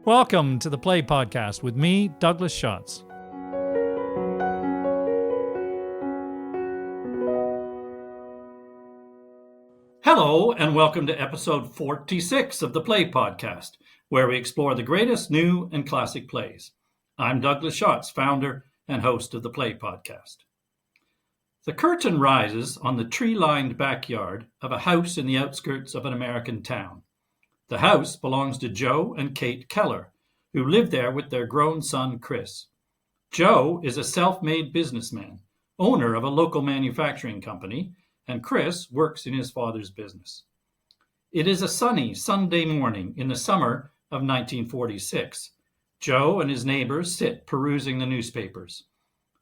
Welcome to the Play Podcast with me, Douglas Schatz. Hello, and welcome to episode 46 of the Play Podcast, where we explore the greatest new and classic plays. I'm Douglas Schatz, founder and host of the Play Podcast. The curtain rises on the tree-lined backyard of a house in the outskirts of an American town. The house belongs to Joe and Kate Keller, who live there with their grown son, Chris. Joe is a self-made businessman, owner of a local manufacturing company, and Chris works in his father's business. It is a sunny Sunday morning in the summer of 1946. Joe and his neighbors sit perusing the newspapers.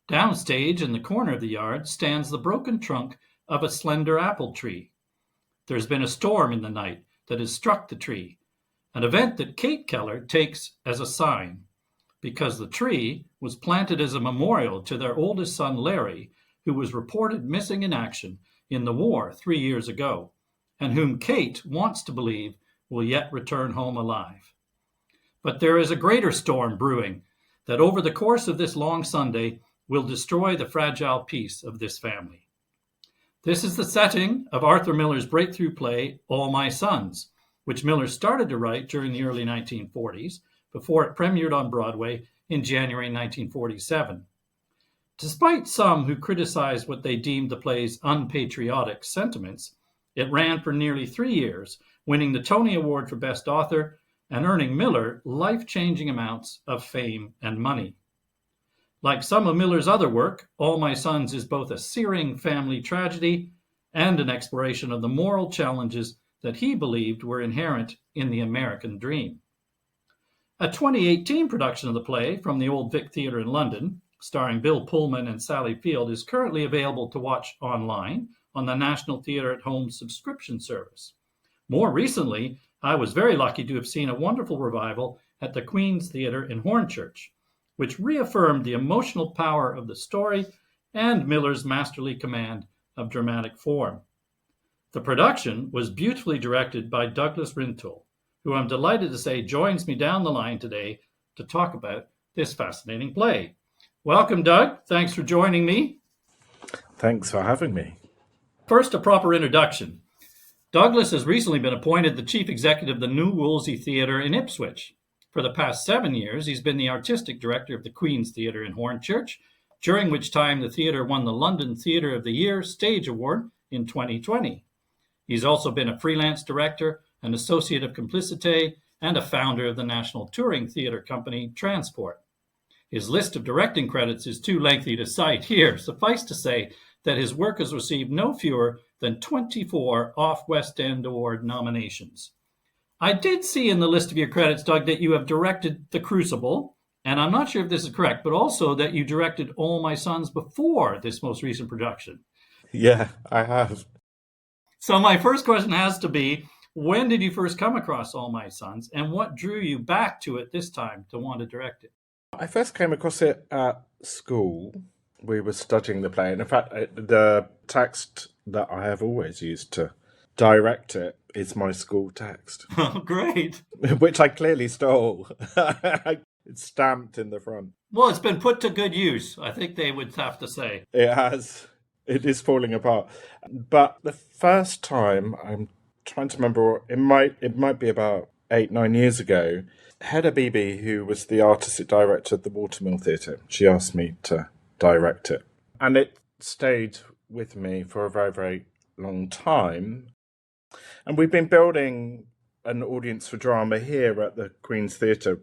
Downstage in the corner of the yard stands the broken trunk of a slender apple tree. There's been a storm in the night that has struck the tree, an event that Kate Keller takes as a sign, because the tree was planted as a memorial to their oldest son, Larry, who was reported missing in action in the war 3 years ago, and whom Kate wants to believe will yet return home alive. But there is a greater storm brewing that over the course of this long Sunday will destroy the fragile peace of this family. This is the setting of Arthur Miller's breakthrough play, All My Sons, which Miller started to write during the early 1940s before it premiered on Broadway in January 1947. Despite some who criticized what they deemed the play's unpatriotic sentiments, it ran for nearly 3 years, winning the Tony Award for Best Author and earning Miller life-changing amounts of fame and money. Like some of Miller's other work, All My Sons is both a searing family tragedy and an exploration of the moral challenges that he believed were inherent in the American dream. A 2018 production of the play from the Old Vic Theatre in London, starring Bill Pullman and Sally Field, is currently available to watch online on the National Theatre at Home subscription service. More recently, I was very lucky to have seen a wonderful revival at the Queen's Theatre in Hornchurch, which reaffirmed the emotional power of the story and Miller's masterly command of dramatic form. The production was beautifully directed by Douglas Rintoul, who I'm delighted to say joins me down the line today to talk about this fascinating play. Welcome, Doug. Thanks for joining me. Thanks for having me. First, a proper introduction. Douglas has recently been appointed the chief executive of the New Wolsey Theatre in Ipswich. For the past 7 years, he's been the artistic director of the Queen's Theatre in Hornchurch, during which time the theatre won the London Theatre of the Year Stage Award in 2020. He's also been a freelance director, an associate of Complicité, and a founder of the national touring theatre company Transport. His list of directing credits is too lengthy to cite here. Suffice to say that his work has received no fewer than 24 Off-West End Award nominations. I did see in the list of your credits, Doug, that you have directed The Crucible, and I'm not sure if this is correct, but also that you directed All My Sons before this most recent production. Yeah, I have. So my first question has to be, when did you first come across All My Sons, and what drew you back to it this time to want to direct it? I first came across it at school. We were studying the play, and in fact, the text that I have always used to direct it is my school text. Oh, great. Which I clearly stole. It's stamped in the front. Well, it's been put to good use, I think they would have to say. It has. It is falling apart. But the first time, I'm trying to remember, it might be about 8-9 years ago, Hedda Beebe, who was the artistic director of the Watermill Theatre, she asked me to direct it. And it stayed with me for a very, very long time. And we've been building an audience for drama here at the Queen's Theatre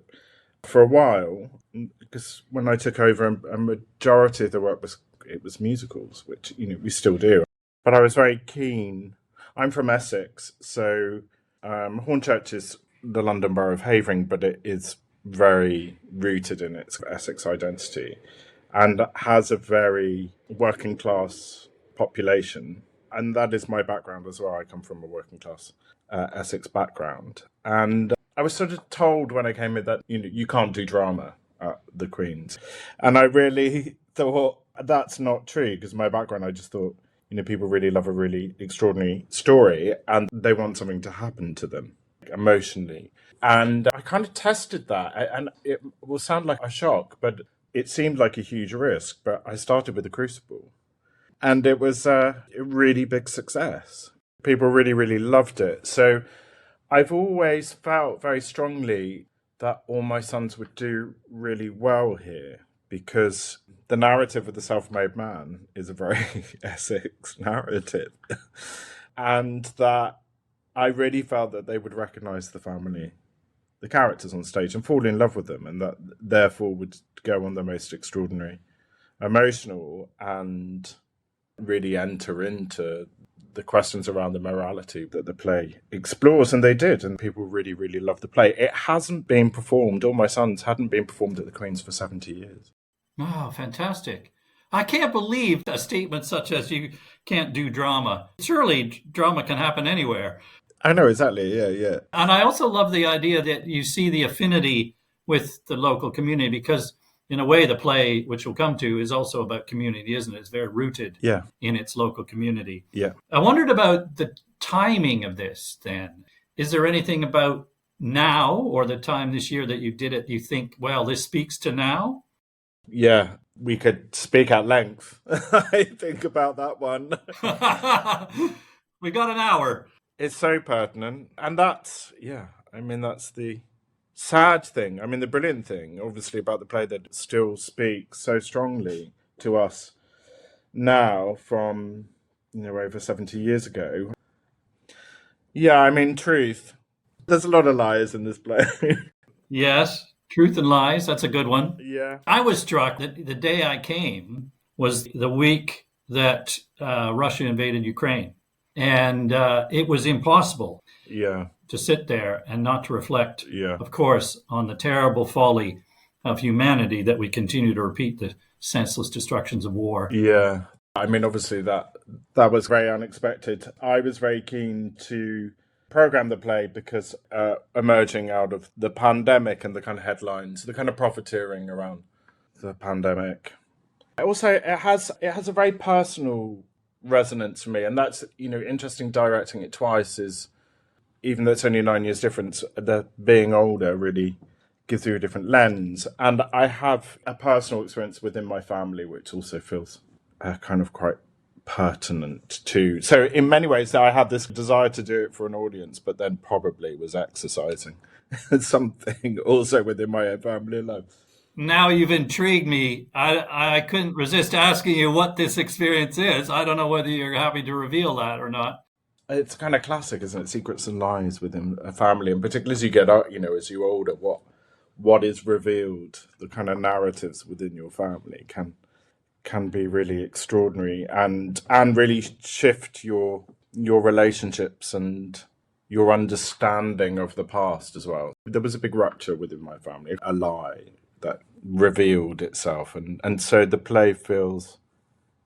for a while, because when I took over, a majority of the work was musicals, which we still do. But I was very keen. I'm from Essex, so Hornchurch is the London borough of Havering, but it is very rooted in its Essex identity and has a very working class population. And that is my background as well. I come from a working class Essex background. And I was sort of told when I came in that you can't do drama at the Queen's. And I really thought that's not true, because my background, I just thought, people really love a really extraordinary story and they want something to happen to them. emotionally. And I kind of tested that, and it will sound like a shock, but it seemed like a huge risk. But I started with the Crucible, and it was a really big success. People really, really loved it. So I've always felt very strongly that All My Sons would do really well here, because the narrative of the self-made man is a very Essex narrative. And that I really felt that they would recognise the characters on stage, and fall in love with them, and that therefore would go on the most extraordinary, emotional, and really enter into the questions around the morality that the play explores. And they did, and people really, really loved the play. It hasn't been performed, All My Sons hadn't been performed at the Queen's for 70 years. Oh, fantastic. I can't believe a statement such as you can't do drama. Surely drama can happen anywhere. I know, exactly, yeah. And I also love the idea that you see the affinity with the local community, because in a way the play, which we'll come to, is also about community, isn't it? It's very rooted in its local community. Yeah. I wondered about the timing of this then. Is there anything about now or the time this year that you did it, you think, well, this speaks to now? Yeah, we could speak at length, I think, about that one. We got an hour. It's so pertinent. And that's the sad thing. I mean, the brilliant thing, obviously, about the play that still speaks so strongly to us now from, over 70 years ago. Yeah, I mean, truth. There's a lot of lies in this play. Yes, Truth and Lies. That's a good one. Yeah. I was struck that the day I came was the week that Russia invaded Ukraine. And it was impossible to sit there and not to reflect, of course, on the terrible folly of humanity that we continue to repeat, the senseless destructions of war. Yeah. I mean, obviously, that was very unexpected. I was very keen to program the play because emerging out of the pandemic and the kind of headlines, the kind of profiteering around the pandemic. Also, it has a very personal resonance for me, and that's interesting. Directing it twice is, even though it's only 9 years difference, the being older really gives you a different lens. And I have a personal experience within my family which also feels kind of quite pertinent too. So in many ways I had this desire to do it for an audience, but then probably was exercising something also within my own family life. Now you've intrigued me. I couldn't resist asking you what this experience is. I don't know whether you're happy to reveal that or not. It's kind of classic, isn't it? Secrets and lies within a family, and particularly as you get out, as you're older, what is revealed, the kind of narratives within your family can be really extraordinary and really shift your relationships and your understanding of the past as well. There was a big rupture within my family, a lie that revealed itself, and so the play feels,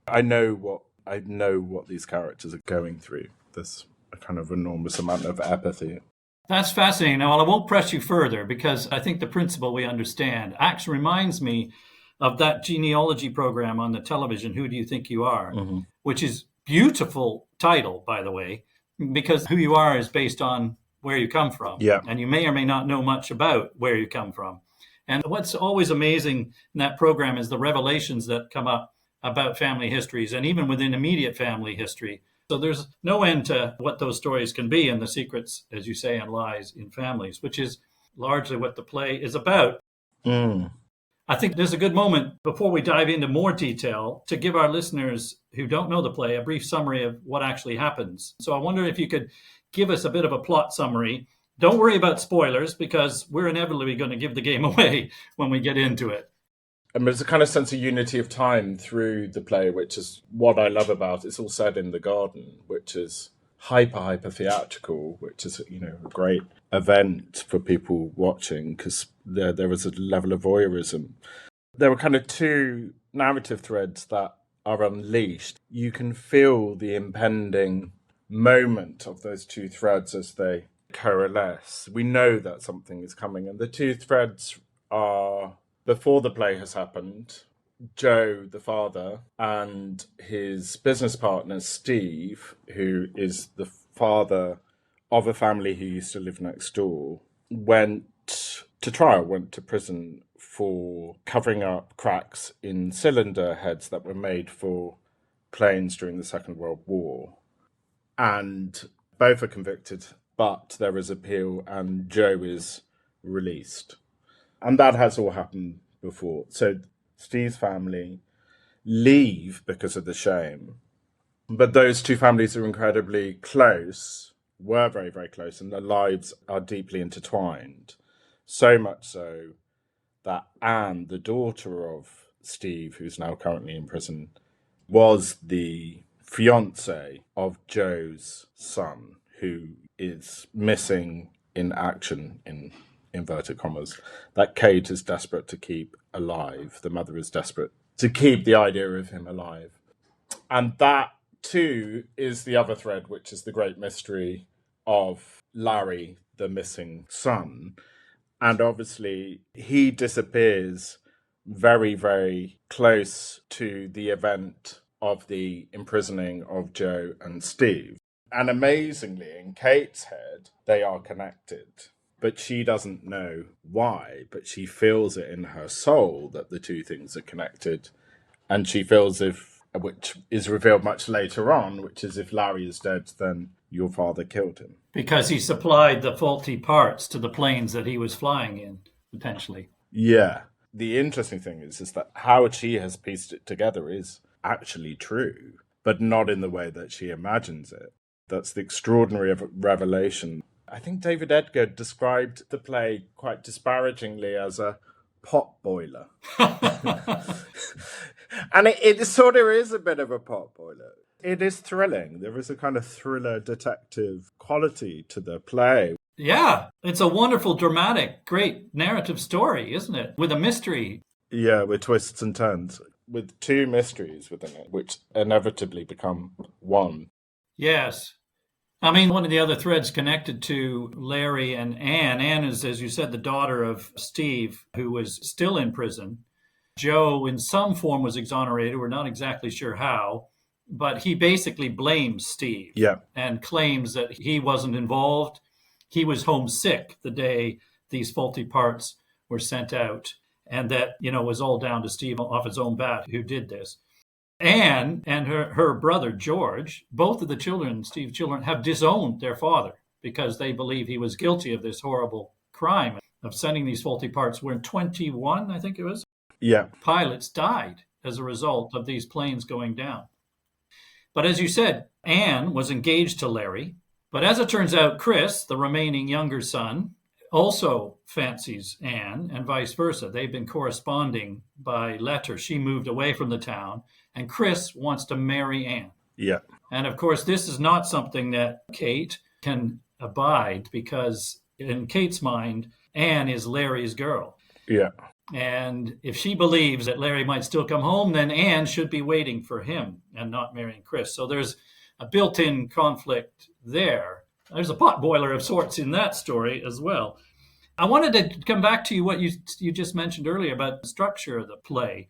I know what these characters are going through. There's a kind of enormous amount of apathy. That's fascinating. Now, I won't press you further because I think the principle we understand actually reminds me of that genealogy program on the television, Who Do You Think You Are? Mm-hmm. Which is beautiful title, by the way, because who you are is based on where you come from. Yeah. And you may or may not know much about where you come from. And what's always amazing in that program is the revelations that come up about family histories, and even within immediate family history. So there's no end to what those stories can be, and the secrets, as you say, and lies in families, which is largely what the play is about. Mm. I think there's a good moment before we dive into more detail to give our listeners who don't know the play a brief summary of what actually happens. So I wonder if you could give us a bit of a plot summary. Don't worry about spoilers, because we're inevitably going to give the game away when we get into it. And there's a kind of sense of unity of time through the play, which is what I love about it. It's all said in the garden, which is hyper theatrical, which is a great event for people watching, because there is a level of voyeurism. There are kind of two narrative threads that are unleashed. You can feel the impending moment of those two threads as they coalesce. We know that something is coming, and the two threads are, before the play has happened, Joe, the father, and his business partner, Steve, who is the father of a family who used to live next door went to trial, went to prison for covering up cracks in cylinder heads that were made for planes during the Second World War. And both are convicted, but there is appeal and Joe is released. And that has all happened before. So Steve's family leave because of the shame. But those two families are incredibly close, were very, very close, and their lives are deeply intertwined. So much so that Anne, the daughter of Steve, who's now currently in prison, was the fiancée of Joe's son, who is missing in action, in inverted commas, that Kate is desperate to keep alive. The mother is desperate to keep the idea of him alive. And that, too, is the other thread, which is the great mystery of Larry, the missing son. And obviously, he disappears very, very close to the event of the imprisoning of Joe and Steve. And amazingly, in Kate's head, they are connected. But she doesn't know why, but she feels it in her soul that the two things are connected. And she feels which is revealed much later on, which is if Larry is dead, then your father killed him. Because he supplied the faulty parts to the planes that he was flying in, potentially. Yeah. The interesting thing is that how she has pieced it together is actually true, but not in the way that she imagines it. That's the extraordinary revelation. I think David Edgar described the play quite disparagingly as a pot boiler. And it sort of is a bit of a pot boiler. It is thrilling. There is a kind of thriller detective quality to the play. Yeah, it's a wonderful, dramatic, great narrative story, isn't it? With a mystery. Yeah, with twists and turns. With two mysteries within it, which inevitably become one. Yes. I mean, one of the other threads connected to Larry and Anne. Anne is, as you said, the daughter of Steve, who was still in prison. Joe, in some form, was exonerated. We're not exactly sure how, but he basically blames Steve. Yeah. And claims that he wasn't involved. He was homesick the day these faulty parts were sent out, and that, was all down to Steve off his own bat who did this. Anne and her brother, George, both of the children, Steve's children, have disowned their father because they believe he was guilty of this horrible crime of sending these faulty parts. When 21, I think it was, pilots died as a result of these planes going down. But as you said, Anne was engaged to Larry. But as it turns out, Chris, the remaining younger son, also fancies Anne and vice versa. They've been corresponding by letter. She moved away from the town, and Chris wants to marry Anne. Yeah. And of course, this is not something that Kate can abide because in Kate's mind, Anne is Larry's girl. Yeah. And if she believes that Larry might still come home, then Anne should be waiting for him and not marrying Chris. So there's a built-in conflict there. There's a pot boiler of sorts in that story as well. I wanted to come back to what you just mentioned earlier about the structure of the play.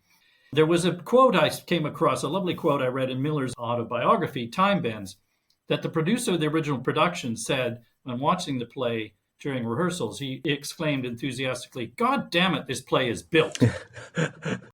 There was a quote I came across, a lovely quote I read in Miller's autobiography, Time Bends, that the producer of the original production said when watching the play during rehearsals, he exclaimed enthusiastically, "God damn it, this play is built."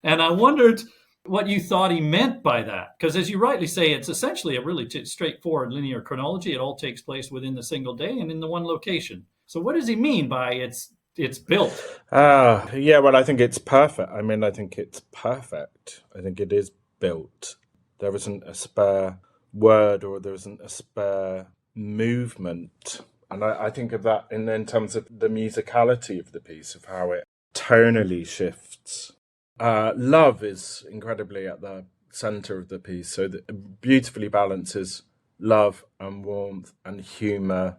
And I wondered what you thought he meant by that. Because as you rightly say, it's essentially a really straightforward linear chronology. It all takes place within the single day and in the one location. So what does he mean by it's built? Yeah, well, I think it's perfect. I think it's perfect. I think it is built. There isn't a spare word or there isn't a spare movement. And I think of that in terms of the musicality of the piece, of how it tonally shifts. Love is incredibly at the center of the piece, so that it beautifully balances love and warmth and humor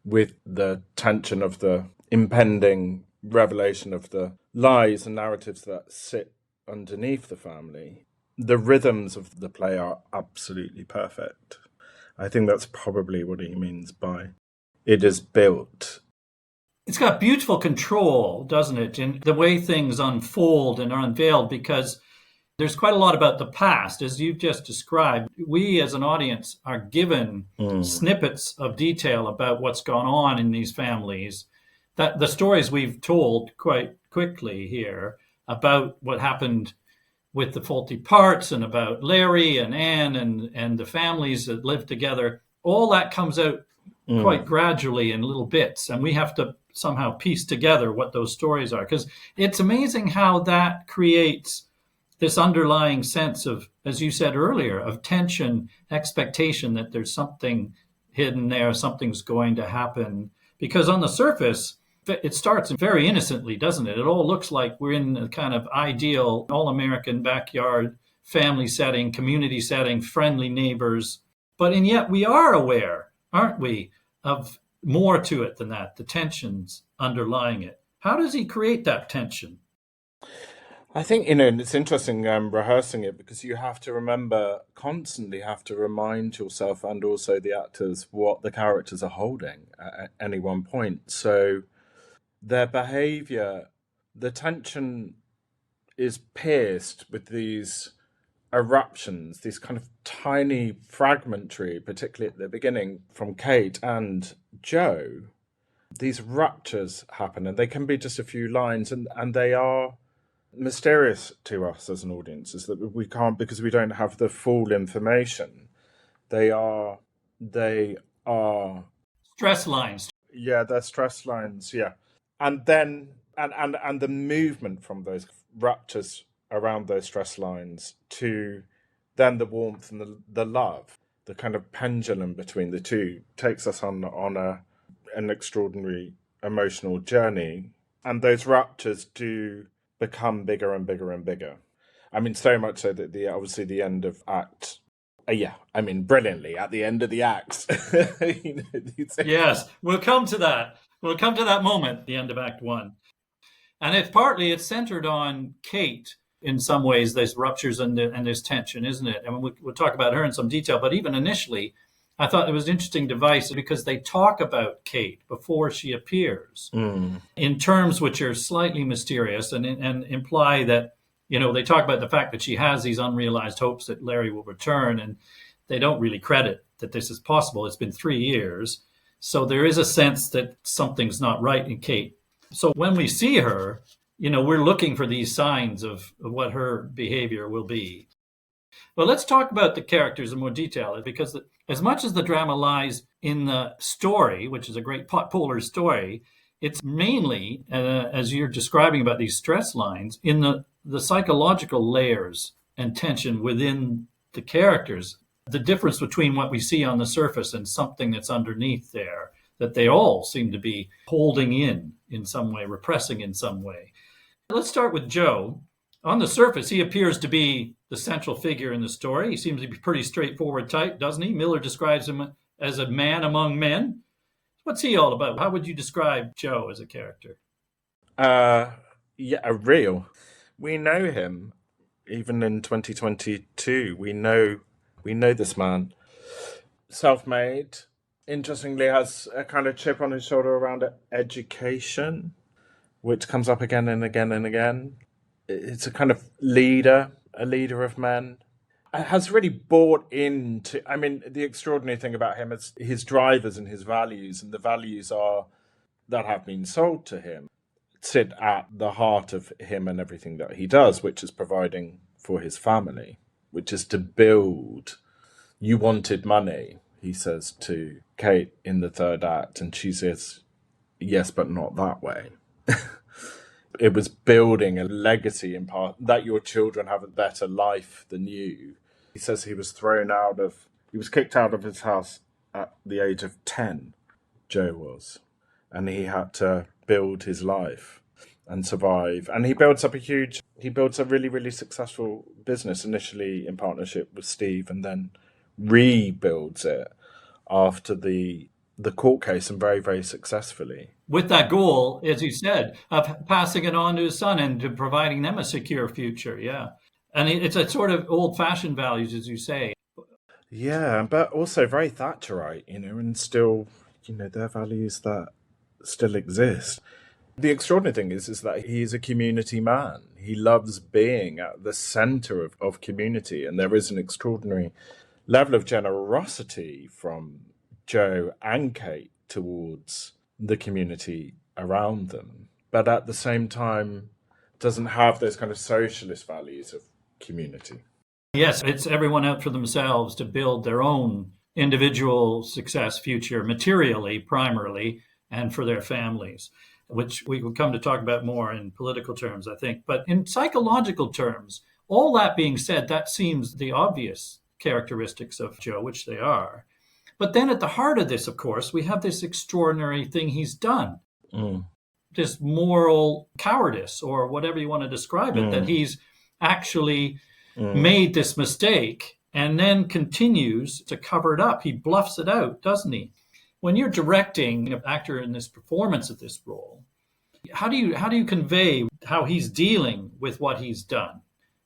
with the tension of the impending revelation of the lies and narratives that sit underneath the family. The rhythms of the play are absolutely perfect. I think that's probably what he means by it is built. It's got beautiful control, doesn't it, in the way things unfold and are unveiled, because There's quite a lot about the past, as you've just described. We as an audience are given snippets of detail about what's gone on in these families, that the stories we've told quite quickly here about what happened with the faulty parts and about Larry and Anne and the families that lived together. All that comes out quite gradually in little bits, and we have to somehow piece together what those stories are, because it's amazing how that creates this underlying sense of, as you said earlier, of tension, expectation that there's something hidden there, something's going to happen. Because on the surface, it starts very innocently, doesn't it? It all looks like we're in a kind of ideal, all-American backyard family setting, community setting, friendly neighbors. And yet we are aware, aren't we, of more to it than that, the tensions underlying it. How does he create that tension? I think, and it's interesting rehearsing it, because you have to remember, constantly have to remind yourself and also the actors what the characters are holding at any one point. So their behavior, the tension is pierced with these eruptions, these kind of tiny fragmentary, particularly at the beginning, from Kate and Joe. These ruptures happen, and they can be just a few lines, and they are mysterious to us as an audience, is that we can't, because we don't have the full information. They are stress lines. Yeah, they're stress lines, yeah. And then and the movement from those ruptures around those stress lines to then the warmth and the love, the kind of pendulum between the two, takes us on an extraordinary emotional journey. And those ruptures do become bigger and bigger and bigger. I mean, so much so that obviously the end of act, brilliantly at the end of the act. Yes, we'll come to that. We'll come to that moment, the end of Act 1. And it's centered on Kate in some ways, there's ruptures and there's tension, isn't it? And we'll talk about her in some detail. But even initially, I thought it was an interesting device because they talk about Kate before she appears in terms which are slightly mysterious and imply that, they talk about the fact that she has these unrealized hopes that Larry will return, and they don't really credit that this is possible. It's been 3 years. So there is a sense that something's not right in Kate. So when we see her, we're looking for these signs of what her behavior will be. Well, let's talk about the characters in more detail, because as much as the drama lies in the story, which is a great polar story, it's mainly, as you're describing about these stress lines, in the psychological layers and tension within the characters, the difference between what we see on the surface and something that's underneath there, that they all seem to be holding in some way, repressing in some way. Let's start with Joe. On the surface, he appears to be the central figure in the story. He seems to be pretty straightforward type, doesn't he? Miller describes him as a man among men. What's he all about? How would you describe Joe as a character? Real. We know him, even in 2022. We know this man. Self-made. Interestingly, has a kind of chip on his shoulder around education, which comes up again and again and again. It's a kind of leader, a leader of men. Has really bought into, the extraordinary thing about him is his drivers and his values, and the values that have been sold to him sit at the heart of him and everything that he does, which is providing for his family, which is to build. You wanted money, he says to Kate in the third act, and she says, yes, but not that way. It was building a legacy in part, that your children have a better life than you. He says he was kicked out of his house at the age of 10, Joe was. And he had to build his life and survive. And he builds a really, really successful business, initially in partnership with Steve, and then rebuilds it after the court case, and very, very successfully. With that goal, as you said, of passing it on to his son and to providing them a secure future. Yeah. And it's a sort of old-fashioned values, as you say. Yeah, but also very Thatcherite, and still, their values that still exist. The extraordinary thing is that he is a community man. He loves being at the center of community, and there is an extraordinary level of generosity from Joe and Kate towards the community around them, but at the same time doesn't have those kind of socialist values of community. Yes, it's everyone out for themselves to build their own individual success future materially, primarily, and for their families, which we will come to talk about more in political terms, I think. But in psychological terms, all that being said, that seems the obvious characteristics of Joe, which they are. But then at the heart of this, of course, we have this extraordinary thing he's done. This moral cowardice, or whatever you want to describe it, that he's actually made this mistake and then continues to cover it up. He bluffs it out, doesn't he? When you're directing an actor in this performance of this role, how do you convey how he's dealing with what he's done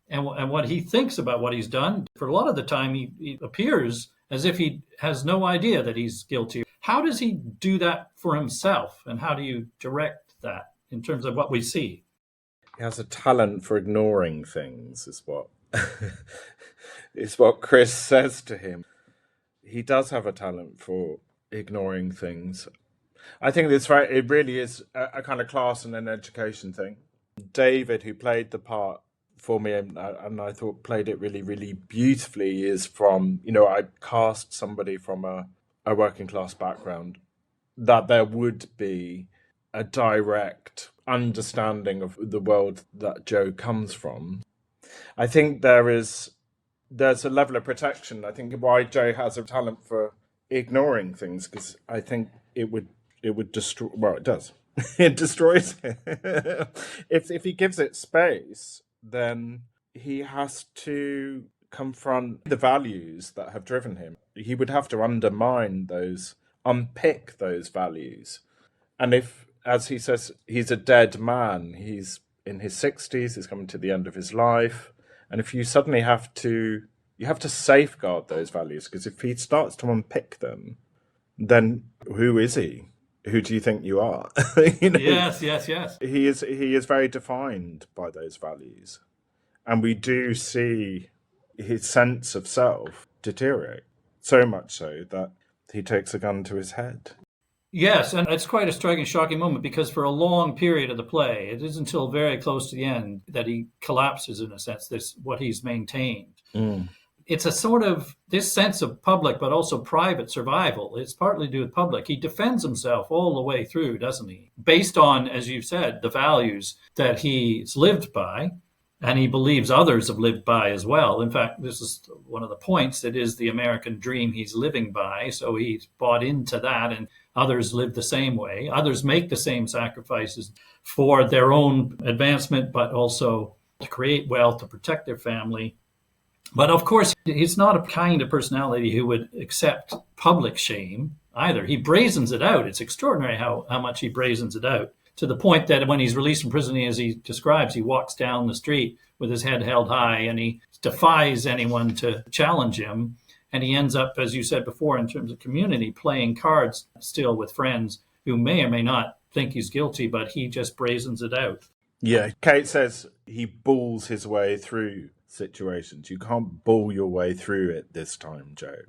and what he thinks about what he's done? For a lot of the time, he appears as if he has no idea that he's guilty. How does he do that for himself, and how do you direct that in terms of what we see? He has a talent for ignoring things, is what Chris says to him. He does have a talent for ignoring things. I think it really is a kind of class and an education thing. David, who played the part for me, and I thought played it really, really beautifully, is from, I cast somebody from a working class background, that there would be a direct understanding of the world that Joe comes from. I think there's a level of protection. I think why Joe has a talent for ignoring things, because I think it would destroy. Well, it does. It destroys it. If he gives it space, then he has to confront the values that have driven him. He would have to unpick those values. And if, as he says, he's a dead man, he's in his 60s, he's coming to the end of his life. And if you suddenly have to safeguard those values, because if he starts to unpick them, then who is he? Who do you think you are? Yes. He is very defined by those values. And we do see his sense of self deteriorate, so much so that he takes a gun to his head. Yes, and it's quite a striking, shocking moment, because for a long period of the play, it isn't until very close to the end that he collapses, in a sense, what he's maintained. It's a sort of this sense of public but also private survival. It's partly to do with public. He defends himself all the way through, doesn't he? Based on, as you've said, the values that he's lived by, and he believes others have lived by as well. In fact, this is one of the points. It is the American dream he's living by. So he's bought into that, and others live the same way. Others make the same sacrifices for their own advancement, but also to create wealth, to protect their family. But of course, he's not a kind of personality who would accept public shame either. He brazens it out. It's extraordinary how much he brazens it out, to the point that when he's released from prison, as he describes, he walks down the street with his head held high, and he defies anyone to challenge him. And he ends up, as you said before, in terms of community, playing cards still with friends who may or may not think he's guilty, but he just brazens it out. Yeah, Kate says he bulls his way through situations. You can't bull your way through it this time, Joe.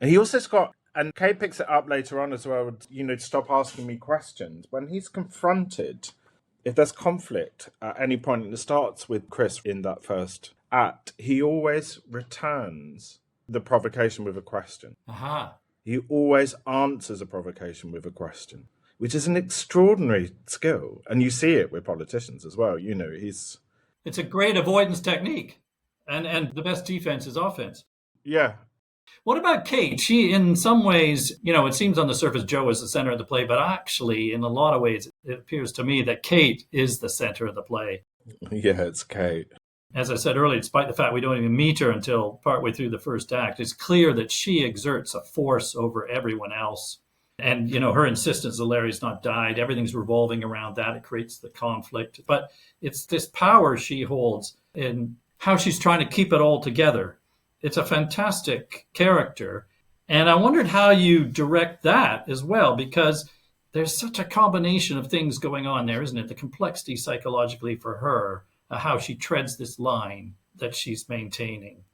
And he also and Kate picks it up later on as well, stop asking me questions. When he's confronted, if there's conflict at any point, and it starts with Chris in that first act, he always returns the provocation with a question. He always answers a provocation with a question, which is an extraordinary skill. And you see it with politicians as well. It's a great avoidance technique. And the best defense is offense. Yeah. What about Kate? She, in some ways, it seems on the surface Joe is the center of the play, but actually, in a lot of ways, it appears to me that Kate is the center of the play. Yeah, it's Kate. As I said earlier, despite the fact we don't even meet her until partway through the first act, it's clear that she exerts a force over everyone else. And, her insistence that Larry's not died, everything's revolving around that. It creates the conflict. But it's this power she holds in how she's trying to keep it all together. It's a fantastic character. And I wondered how you direct that as well, because there's such a combination of things going on there, isn't it? The complexity psychologically for her, how she treads this line that she's maintaining.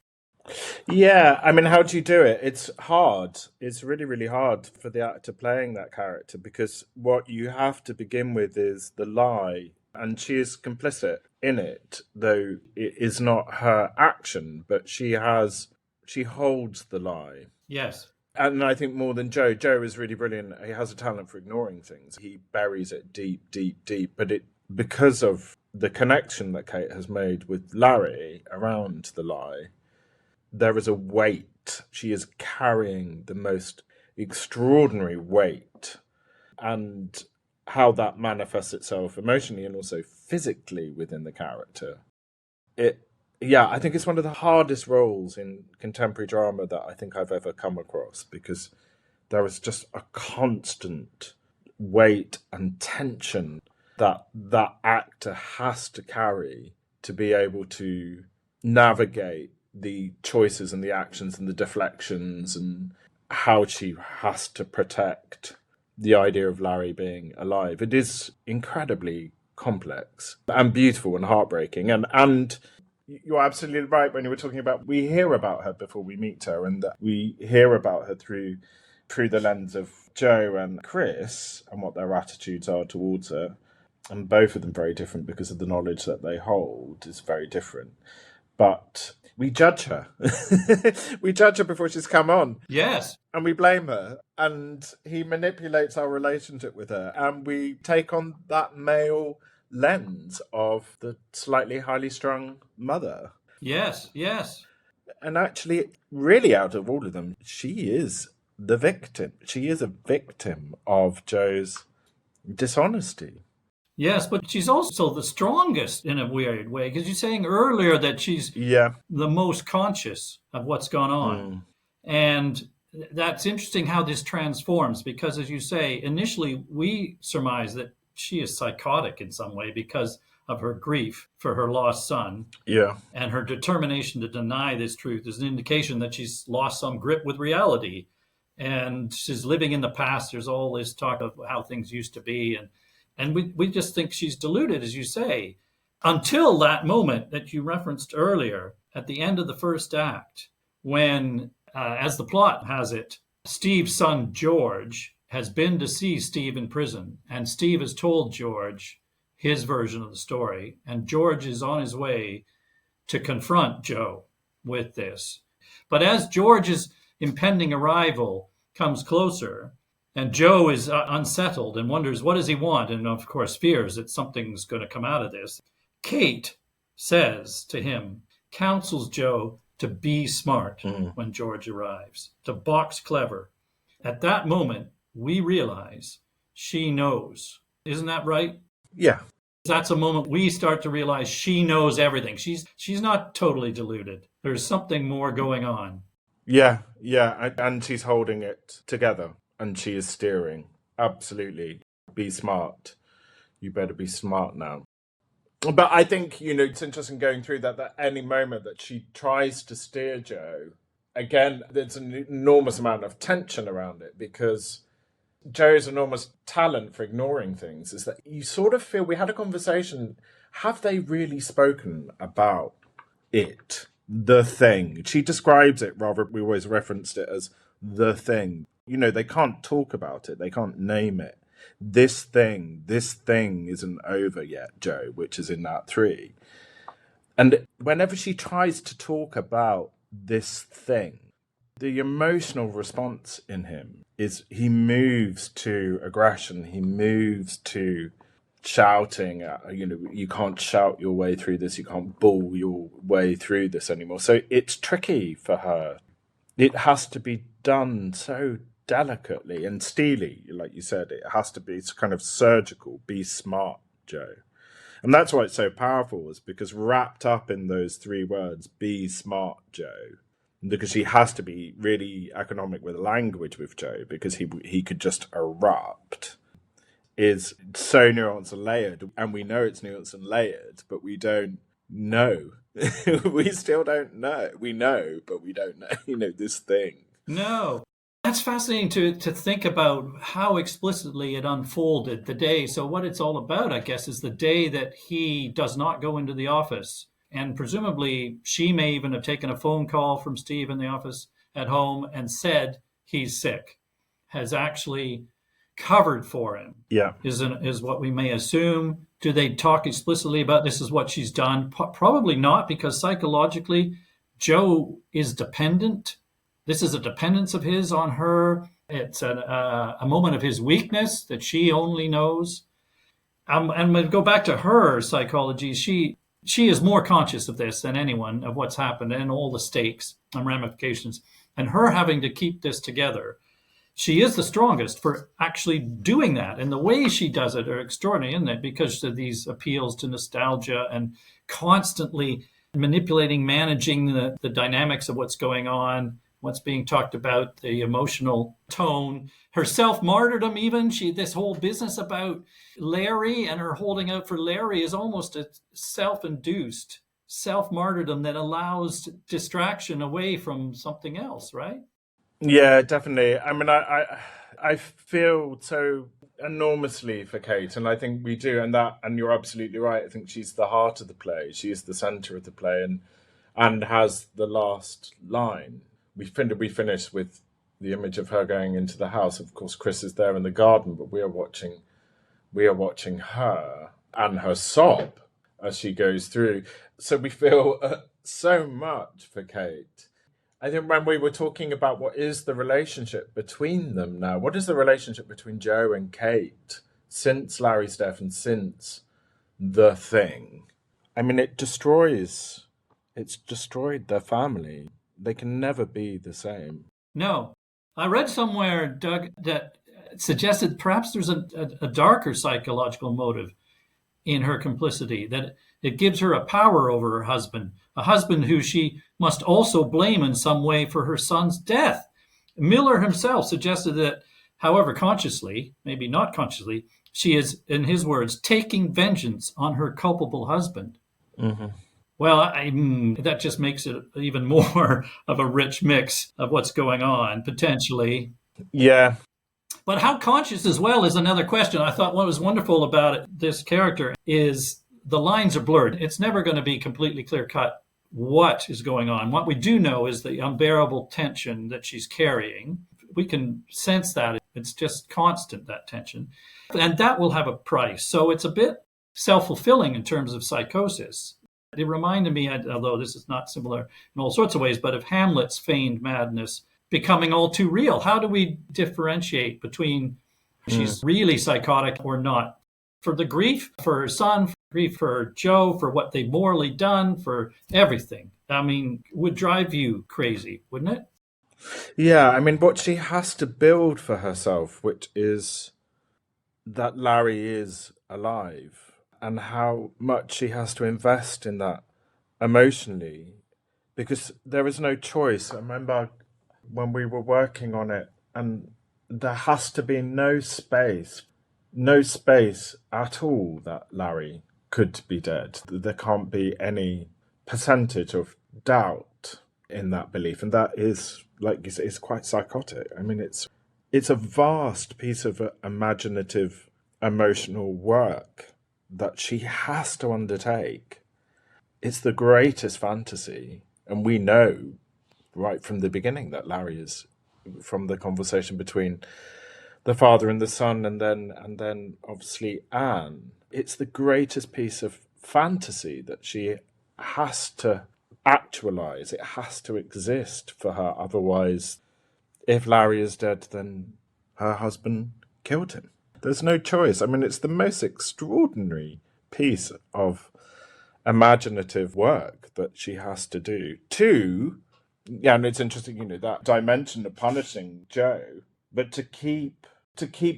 Yeah, I mean, how do you do it? It's hard. It's really, really hard for the actor playing that character because what you have to begin with is the lie, and she is complicit in it, though it is not her action, but she holds the lie. Yes. And I think more than Joe, Joe is really brilliant. He has a talent for ignoring things. He buries it deep, deep, deep. But it because of the connection that Kate has made with Larry around the lie, there is a weight. She is carrying the most extraordinary weight. And how that manifests itself emotionally and also physically within the character. I think it's one of the hardest roles in contemporary drama that I think I've ever come across because there is just a constant weight and tension that that actor has to carry to be able to navigate the choices and the actions and the deflections and how she has to protect the idea of Larry being alive. It is incredibly complex and beautiful and heartbreaking. And you're absolutely right when you were talking about we hear about her before we meet her, and that we hear about her through the lens of Joe and Chris and what their attitudes are towards her. And both of them very different because of the knowledge that they hold is very different. But we judge her. We judge her before she's come on. Yes. And we blame her. And he manipulates our relationship with her. And we take on that male lens of the slightly highly strung mother. Yes, yes. And actually, really out of all of them, she is the victim. She is a victim of Joe's dishonesty. Yes, but she's also the strongest in a weird way, because you're saying earlier that she's Yeah. the most conscious of what's gone on. And that's interesting how this transforms, because as you say, initially we surmise that she is psychotic in some way because of her grief for her lost son. Yeah. And her determination to deny this truth is an indication that she's lost some grip with reality. And she's living in the past. There's all this talk of how things used to be. And we just think she's deluded, as you say, until that moment that you referenced earlier at the end of the first act, when, as the plot has it, Steve's son, George, has been to see Steve in prison. And Steve has told George his version of the story. And George is on his way to confront Joe with this. But as George's impending arrival comes closer, and Joe is unsettled and wonders, what does he want? And of course, fears that something's going to come out of this. Kate says to him, counsels Joe to be smart when George arrives, to box clever. At that moment, we realize she knows. Isn't that right? Yeah. That's a moment we start to realize she knows everything. She's not totally deluded. There's something more going on. Yeah. And she's holding it together. And she is steering. Absolutely. Be smart. You better be smart now. But I think, it's interesting going through that any moment that she tries to steer Joe, again, there's an enormous amount of tension around it because Joe's enormous talent for ignoring things is that you sort of feel we had a conversation. Have they really spoken about it? The thing. She describes it rather, we always referenced it as the thing. They can't talk about it. They can't name it. This thing isn't over yet, Joe, which is in Act 3. And whenever she tries to talk about this thing, the emotional response in him is he moves to aggression. He moves to shouting, you can't shout your way through this. You can't bull your way through this anymore. So it's tricky for her. It has to be done so delicately and steely, like you said. It has to be kind of surgical. Be smart, Joe. And that's why it's so powerful, is because wrapped up in those three words, be smart, Joe, because she has to be really economic with language with Joe, because he could just erupt, is so nuanced and layered. And we know it's nuanced and layered, but we don't know. We still don't know. We know, but we don't know, this thing. No. I that's fascinating to think about how explicitly it unfolded the day. So what it's all about, I guess, is the day that he does not go into the office. And presumably she may even have taken a phone call from Steve in the office at home and said he's sick, has actually covered for him, Yeah. is what we may assume. Do they talk explicitly about this is what she's done? Probably not, because psychologically, Joe is dependent. This is a dependence of his on her. It's a moment of his weakness that she only knows. And we go back to her psychology. She is more conscious of this than anyone, of what's happened and all the stakes and ramifications. And her having to keep this together, she is the strongest for actually doing that. And the way she does it are extraordinary, isn't it? Because of these appeals to nostalgia and constantly manipulating, managing the dynamics of what's going on, what's being talked about, the emotional tone, her self-martyrdom even. This whole business about Larry and her holding out for Larry is almost a self-induced self-martyrdom that allows distraction away from something else, right? Yeah, definitely. I mean, I feel so enormously for Kate, and I think we do, and you're absolutely right. I think she's the heart of the play. She is the center of the play, and has the last line. We finish with the image of her going into the house. Of course, Chris is there in the garden, but we are watching her and her sob as she goes through. So we feel so much for Kate. I think when we were talking about what is the relationship between them now, what is the relationship between Joe and Kate since Larry's death and since the thing? I mean, it's destroyed their family. They can never be the same. No. I read somewhere, Doug, that suggested perhaps there's a darker psychological motive in her complicity, that it gives her a power over her husband, a husband who she must also blame in some way for her son's death. Miller himself suggested that, however consciously, maybe not consciously, she is, in his words, taking vengeance on her culpable husband. Mm-hmm. Well, that just makes it even more of a rich mix of what's going on, potentially. Yeah. But how conscious as well is another question. I thought what was wonderful about this character is the lines are blurred. It's never going to be completely clear cut what is going on. What we do know is the unbearable tension that she's carrying. We can sense that. It's just constant, that tension. And that will have a price. So it's a bit self-fulfilling in terms of psychosis. It reminded me, although this is not similar in all sorts of ways, but of Hamlet's feigned madness becoming all too real. How do we differentiate between she's really psychotic or not? For the grief for her son, for grief for Joe, for what they've morally done, for everything. I mean, would drive you crazy, wouldn't it? Yeah, I mean, what she has to build for herself, which is that Larry is alive, and how much she has to invest in that emotionally, because there is no choice. I remember when we were working on it, and there has to be no space at all that Larry could be dead. There can't be any percentage of doubt in that belief, and that is, like you say, it's quite psychotic. I mean, it's a vast piece of imaginative, emotional work that she has to undertake. It's the greatest fantasy, and we know right from the beginning that Larry is, from the conversation between the father and the son, and then obviously Anne. It's the greatest piece of fantasy that she has to actualize. It has to exist for her. Otherwise, if Larry is dead, then her husband killed him. There's no choice. I mean, it's the most extraordinary piece of imaginative work that she has to do. Yeah, and it's interesting, that dimension of punishing Joe, but to keep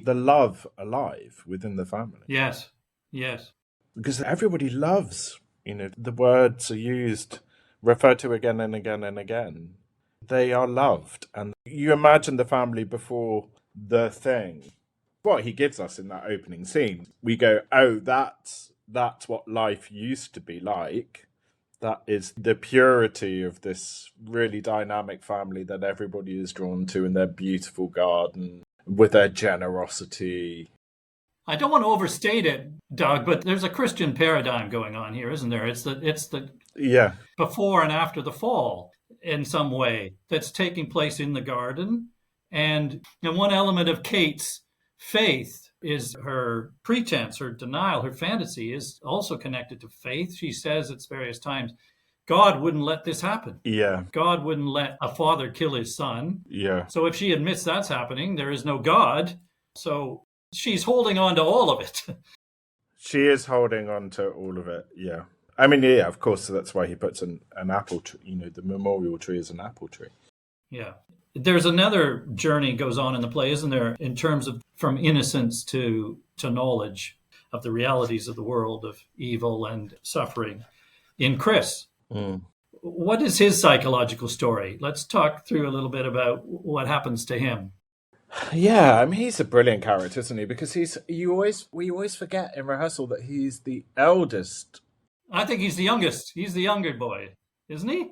the love alive within the family. Yes, yes. Because everybody loves, the words are used, referred to again and again and again. They are loved. And you imagine the family before the thing. What he gives us in that opening scene, we go, oh, that's what life used to be like. That is the purity of this really dynamic family that everybody is drawn to in their beautiful garden with their generosity. I don't want to overstate it, Doug, but there's a Christian paradigm going on here, isn't there? It's the Yeah, before and after the fall in some way that's taking place in the garden. And one element of Kate's faith is her pretense, her denial, her fantasy is also connected to faith. She says at various times, God wouldn't let this happen. yeah, God wouldn't let a father kill his son. yeah. So if she admits that's happening, there is no God. So she's holding on to all of it. She is holding on to all of it, yeah. I mean, yeah, of course, so that's why he puts an apple tree, the memorial tree is an apple tree. Yeah. There's another journey goes on in the play, isn't there, in terms of from innocence to knowledge of the realities of the world of evil and suffering in Chris. Mm. What is his psychological story? Let's talk through a little bit about what happens to him. Yeah, I mean, he's a brilliant character, isn't he? Because we always forget in rehearsal that he's the eldest. I think he's the youngest. He's the younger boy, isn't he?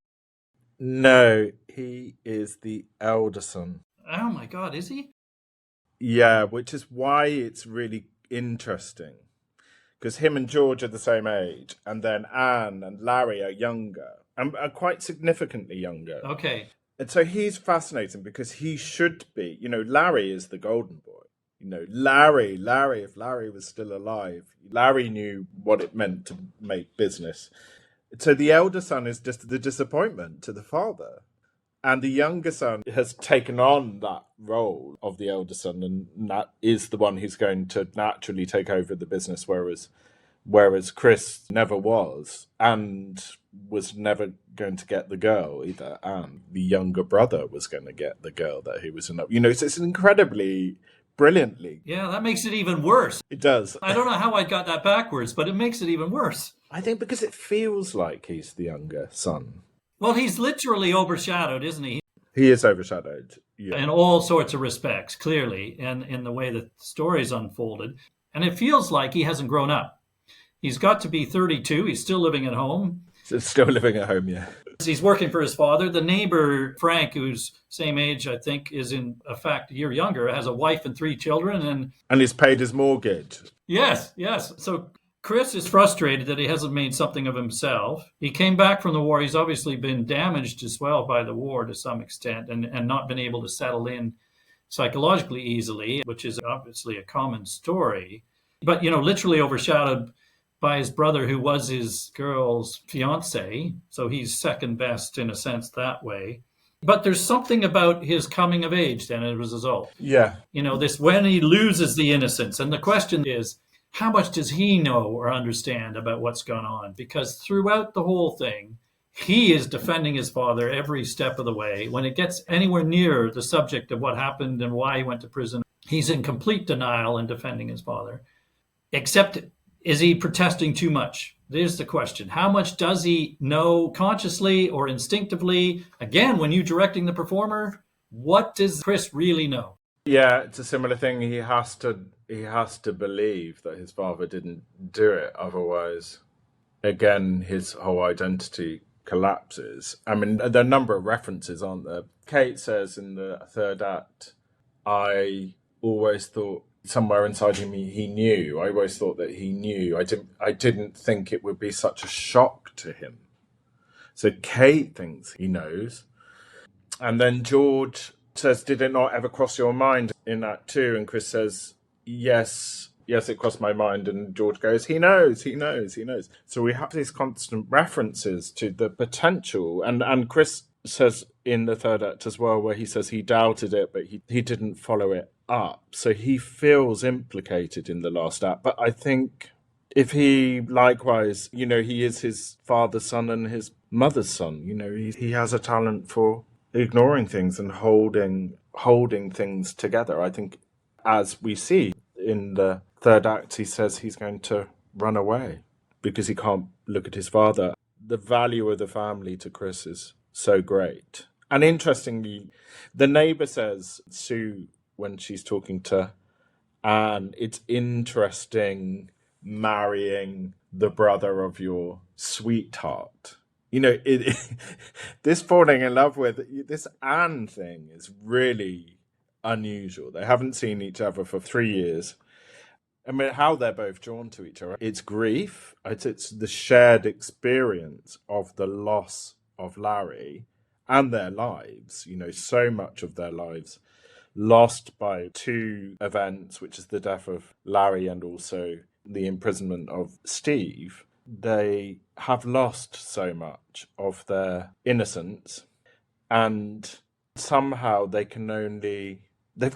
No, he is the elder son. Oh my God, is he? Yeah, which is why it's really interesting. Because him and George are the same age, and then Anne and Larry are younger, and are quite significantly younger. Okay. And so he's fascinating because he should be, Larry is the golden boy. Larry, if Larry was still alive, Larry knew what it meant to make business. So the elder son is just the disappointment to the father. And the younger son has taken on that role of the elder son, and that is the one who's going to naturally take over the business, whereas Chris never was, and was never going to get the girl either. And the younger brother was going to get the girl that he was in love. So it's incredibly brilliantly. Yeah, that makes it even worse. It does. I don't know how I got that backwards, but it makes it even worse. I think because it feels like he's the younger son. Well, he's literally overshadowed, isn't he? He is overshadowed. Yeah. In all sorts of respects, clearly, and in the way that the story's unfolded. And it feels like he hasn't grown up. He's got to be 32. He's still living at home. Still living at home, yeah. He's working for his father. The neighbor, Frank, who's same age, I think, is in fact a year younger, has a wife and 3 children. And he's paid his mortgage. Yes. So Chris is frustrated that he hasn't made something of himself. He came back from the war. He's obviously been damaged as well by the war to some extent and not been able to settle in psychologically easily, which is obviously a common story. But, literally overshadowed by his brother, who was his girl's fiance. So he's second best in a sense that way. But there's something about his coming of age then as a result. Yeah. This when he loses the innocence. And the question is, how much does he know or understand about what's gone on? Because throughout the whole thing, he is defending his father every step of the way. When it gets anywhere near the subject of what happened and why he went to prison, he's in complete denial and defending his father. Except, is he protesting too much? There's the question. How much does he know consciously or instinctively? Again, when you're directing the performer, what does Chris really know? Yeah, it's a similar thing. He has to believe that his father didn't do it. Otherwise, again, his whole identity collapses. I mean, there are a number of references, aren't there? Kate says in the third act, I always thought somewhere inside him he knew. I always thought that he knew. I didn't think it would be such a shock to him. So Kate thinks he knows. And then George says, did it not ever cross your mind in Act 2? And Chris says, yes, it crossed my mind. And George goes, he knows. So we have these constant references to the potential. And Chris says in the third act as well, where he says he doubted it, but he didn't follow it up. So he feels implicated in the last act. But I think if he likewise, he is his father's son and his mother's son, he has a talent for ignoring things and holding things together. I think, as we see in the third act, he says he's going to run away because he can't look at his father. The value of the family to Chris is so great. And interestingly, the neighbor says, Sue, when she's talking to Anne, it's interesting marrying the brother of your sweetheart. This falling in love with this Anne thing is really unusual. They haven't seen each other for 3 years. I mean, how they're both drawn to each other. It's grief. It's the shared experience of the loss of Larry and their lives. So much of their lives lost by two events, which is the death of Larry and also the imprisonment of Steve. They have lost so much of their innocence, and somehow they've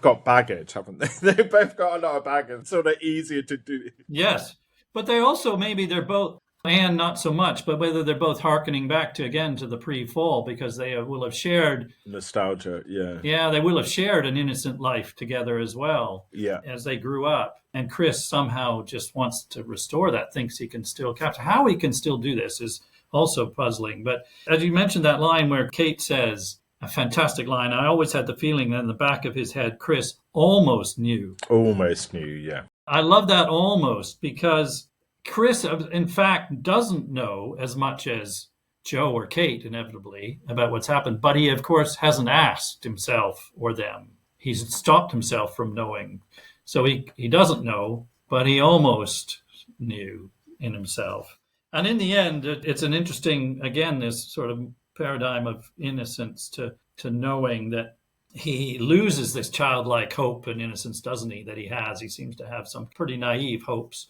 got baggage, haven't they? They've both got a lot of baggage. It's sort of easier to do. Yes. But they also, maybe they're both, and not so much, but whether they're both hearkening back to the pre-fall, because they will have shared Nostalgia, yeah. Yeah, they will have shared an innocent life together as well, Yeah. as they grew up. And Chris somehow just wants to restore that, thinks he can still capture. How he can still do this is also puzzling. But as you mentioned, that line where Kate says, a fantastic line, I always had the feeling that in the back of his head, Chris almost knew. Almost knew, yeah. I love that almost, because Chris, in fact, doesn't know as much as Joe or Kate, inevitably, about what's happened. But he, of course, hasn't asked himself or them. He's stopped himself from knowing. So he doesn't know, but he almost knew in himself. And in the end, it's an interesting, again, this sort of paradigm of innocence to knowing that he loses this childlike hope and innocence, doesn't he, that he has. He seems to have some pretty naive hopes.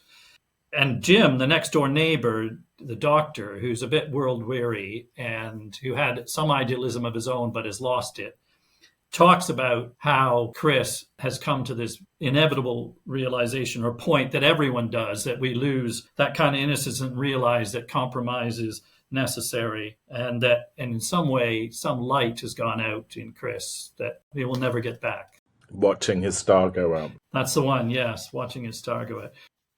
And Jim, the next door neighbor, the doctor, who's a bit world weary and who had some idealism of his own but has lost it, talks about how Chris has come to this inevitable realization or point that everyone does, that we lose that kind of innocence and realize that compromise is necessary, and that in some way, some light has gone out in Chris that he will never get back. Watching his star go out. That's the one, yes, watching his star go out.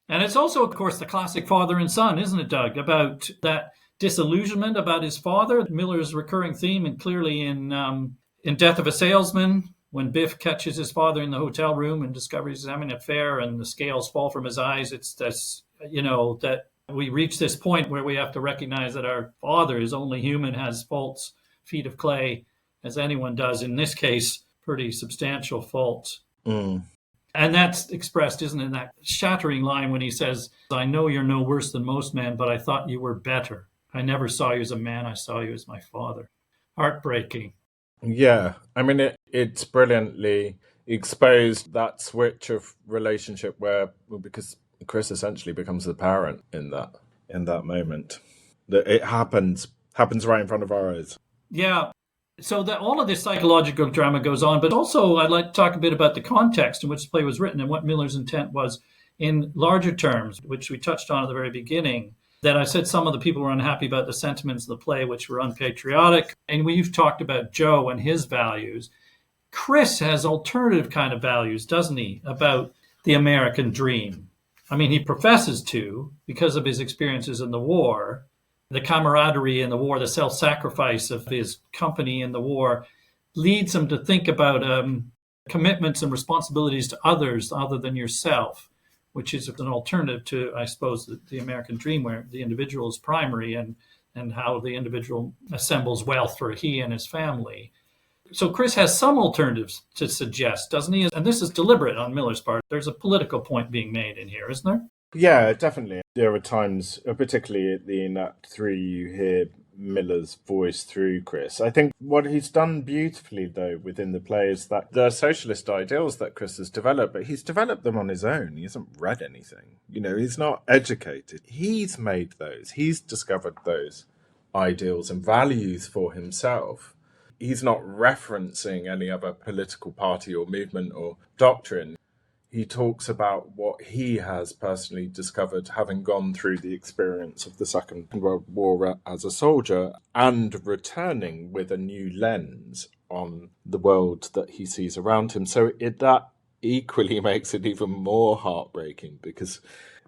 And it's also, of course, the classic father and son, isn't it, Doug? About that disillusionment about his father, Miller's recurring theme, and clearly in Death of a Salesman, when Biff catches his father in the hotel room and discovers he's having an affair and the scales fall from his eyes. It's this, that we reach this point where we have to recognize that our father is only human, has faults, feet of clay, as anyone does. In this case, pretty substantial faults. Mm. And that's expressed, isn't it, in that shattering line when he says, I know you're no worse than most men, but I thought you were better. I never saw you as a man. I saw you as my father. Heartbreaking. Yeah. I mean, it's brilliantly exposed that switch of relationship because Chris essentially becomes the parent in that moment. That it happens right in front of our eyes. Yeah. So that all of this psychological drama goes on, but also I'd like to talk a bit about the context in which the play was written and what Miller's intent was in larger terms, which we touched on at the very beginning. That I said some of the people were unhappy about the sentiments of the play, which were unpatriotic. And we've talked about Joe and his values. Chris has alternative kind of values, doesn't he, about the American dream? I mean, he professes to, because of his experiences in the war, the camaraderie in the war, the self-sacrifice of his company in the war, leads him to think about commitments and responsibilities to others other than yourself, which is an alternative to, I suppose, the American dream, where the individual is primary and how the individual assembles wealth for he and his family. So Chris has some alternatives to suggest, doesn't he? And this is deliberate on Miller's part. There's a political point being made in here, isn't there? Yeah, definitely. There are times, particularly in Act 3, you hear Miller's voice through Chris. I think what he's done beautifully, though, within the play is that the socialist ideals that Chris has developed, but he's developed them on his own. He hasn't read anything. He's not educated. He's made those. He's discovered those ideals and values for himself. He's not referencing any other political party or movement or doctrine. He talks about what he has personally discovered, having gone through the experience of the Second World War as a soldier and returning with a new lens on the world that he sees around him. So that equally makes it even more heartbreaking, because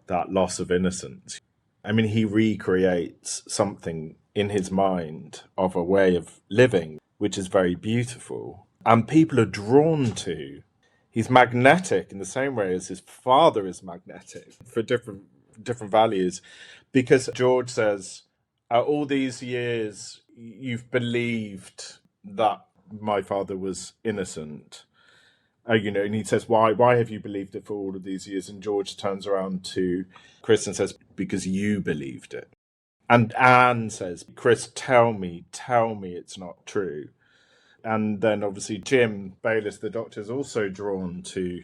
that loss of innocence. I mean, he recreates something in his mind of a way of living, which is very beautiful, and people are drawn to. He's magnetic in the same way as his father is magnetic for different values, because George says, All these years, you've believed that my father was innocent. And he says, why have you believed it for all of these years? And George turns around to Chris and says, because you believed it. And Anne says, Chris, tell me it's not true. And then obviously Jim Bayliss, the doctor, is also drawn to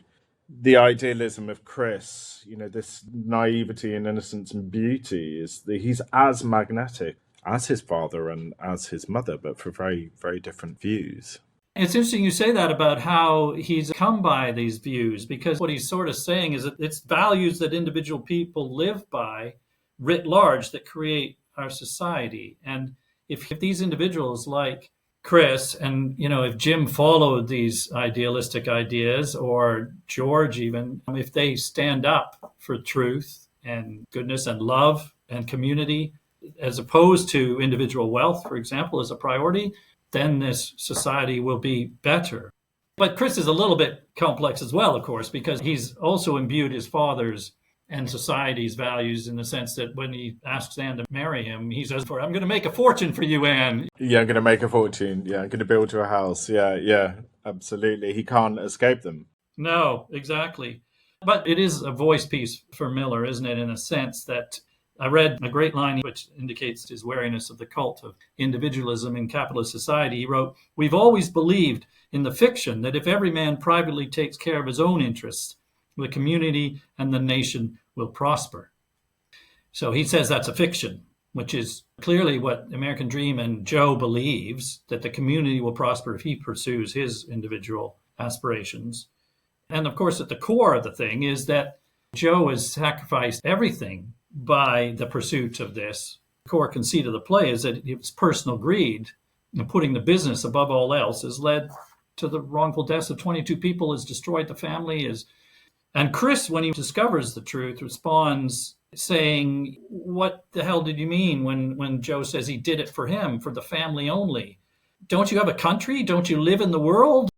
the idealism of Chris, this naivety and innocence and beauty. He's as magnetic as his father and as his mother, but for very, very different views. It's interesting you say that about how he's come by these views, because what he's sort of saying is that it's values that individual people live by writ large that create our society. And if these individuals like Chris and, if Jim followed these idealistic ideas, or George even, if they stand up for truth and goodness and love and community, as opposed to individual wealth, for example, as a priority, then this society will be better. But Chris is a little bit complex as well, of course, because he's also imbued his father's and society's values, in the sense that when he asks Anne to marry him, he says, I'm going to make a fortune for you, Anne. Yeah, I'm going to make a fortune. Yeah, I'm going to build you a house. Yeah, absolutely. He can't escape them. No, exactly. But it is a voice piece for Miller, isn't it, in a sense that I read a great line which indicates his wariness of the cult of individualism in capitalist society. He wrote, "We've always believed in the fiction that if every man privately takes care of his own interests, the community and the nation will prosper." So he says that's a fiction, which is clearly what the American Dream and Joe believes, that the community will prosper if he pursues his individual aspirations. And of course, at the core of the thing is that Joe has sacrificed everything by the pursuit of this. The core conceit of the play is that his personal greed and putting the business above all else has led to the wrongful deaths of 22 people, has destroyed the family. And Chris, when he discovers the truth, responds saying, what the hell did you mean when Joe says he did it for him, for the family only? Don't you have a country? Don't you live in the world?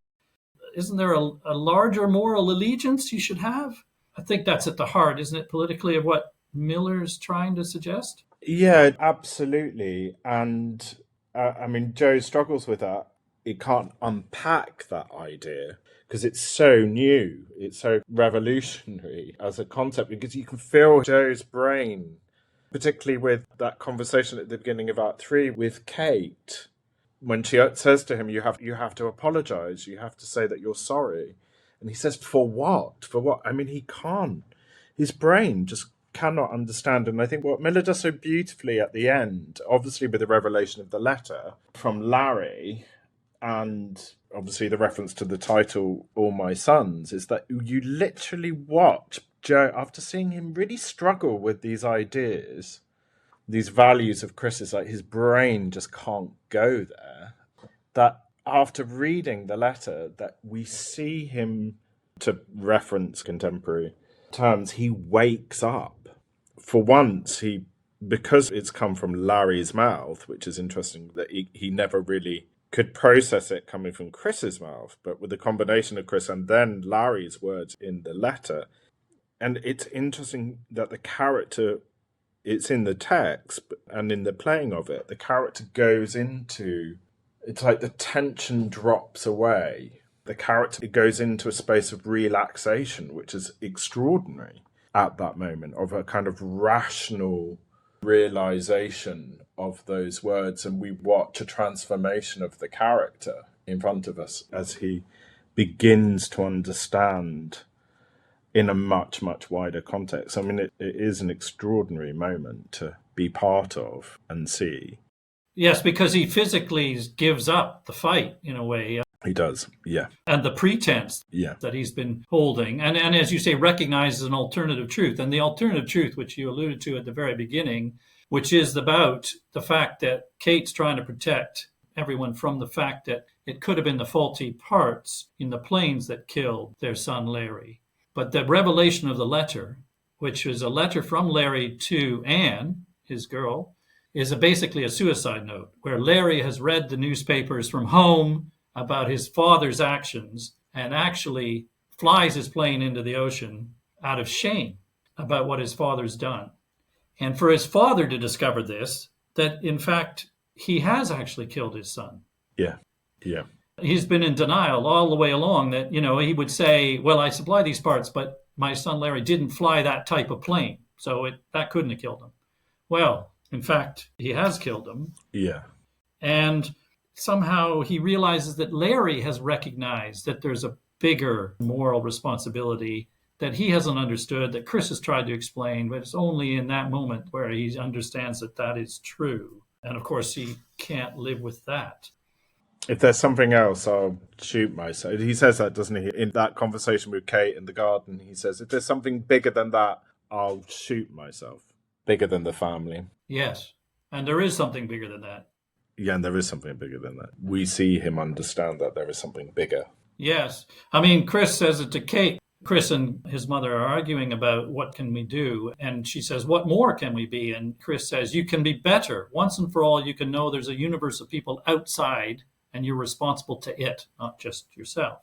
Isn't there a larger moral allegiance you should have? I think that's at the heart, isn't it, politically, of what Miller's trying to suggest? Yeah, absolutely. And Joe struggles with that. He can't unpack that idea because it's so new. It's so revolutionary as a concept, because you can feel Joe's brain, particularly with that conversation at the beginning of Act 3 with Kate, when she says to him, you have to apologize. You have to say that you're sorry. And he says, for what? For what? He can't. His brain just cannot understand. And I think what Miller does so beautifully at the end, obviously with the revelation of the letter from Larry, and obviously the reference to the title, All My Sons, is that you literally watch Joe, after seeing him really struggle with these ideas, these values of Chris's, like his brain just can't go there, that after reading the letter, that we see him, to reference contemporary terms, he wakes up. For once, because it's come from Larry's mouth, which is interesting that he never really could process it coming from Chris's mouth, but with the combination of Chris and then Larry's words in the letter. And it's interesting that the character, it's in the text and in the playing of it, the character goes into, it's like the tension drops away. The character goes into a space of relaxation, which is extraordinary at that moment, of a kind of rational realization of those words. And we watch a transformation of the character in front of us as he begins to understand in a much, much wider context. It is an extraordinary moment to be part of and see. Yes, because he physically gives up the fight in a way. He does, yeah. And the pretense that he's been holding. And as you say, recognizes an alternative truth. And the alternative truth, which you alluded to at the very beginning, which is about the fact that Kate's trying to protect everyone from the fact that it could have been the faulty parts in the planes that killed their son Larry. But the revelation of the letter, which is a letter from Larry to Anne, his girl, is basically a suicide note, where Larry has read the newspapers from home about his father's actions and actually flies his plane into the ocean out of shame about what his father's done. And for his father to discover this, that, in fact, he has actually killed his son. Yeah. Yeah. He's been in denial all the way along that, he would say, well, I supply these parts, but my son Larry didn't fly that type of plane, so that couldn't have killed him. Well, in fact, he has killed him. Yeah. And somehow he realizes that Larry has recognized that there's a bigger moral responsibility that he hasn't understood, that Chris has tried to explain, but it's only in that moment where he understands that that is true. And of course, he can't live with that. If there's something else, I'll shoot myself. He says that, doesn't he? In that conversation with Kate in the garden, he says, if there's something bigger than that, I'll shoot myself. Bigger than the family. Yes. And there is something bigger than that. Yeah, and there is something bigger than that. We see him understand that there is something bigger. Yes. I mean, Chris says it to Kate. Chris and his mother are arguing about what can we do. And she says, what more can we be? And Chris says, you can be better. Once and for all, you can know there's a universe of people outside and you're responsible to it, not just yourself.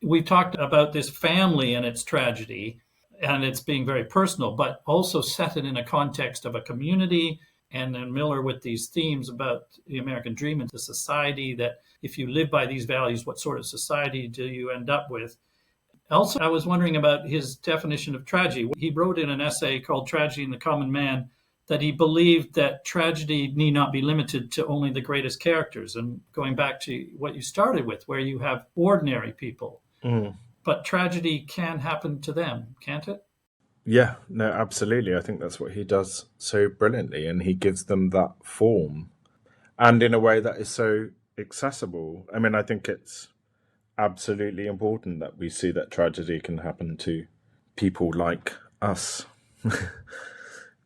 We've talked about this family and its tragedy, and it's being very personal, but also set it in a context of a community. And then Miller with these themes about the American dream and the society, that if you live by these values, what sort of society do you end up with? Also, I was wondering about his definition of tragedy. He wrote in an essay called Tragedy in the Common Man that he believed that tragedy need not be limited to only the greatest characters. And going back to what you started with, where you have ordinary people, but tragedy can happen to them, can't it? Yeah, no, absolutely. I think that's what he does so brilliantly, and he gives them that form, and in a way that is so accessible. I mean, I think it's absolutely important that we see that tragedy can happen to people like us,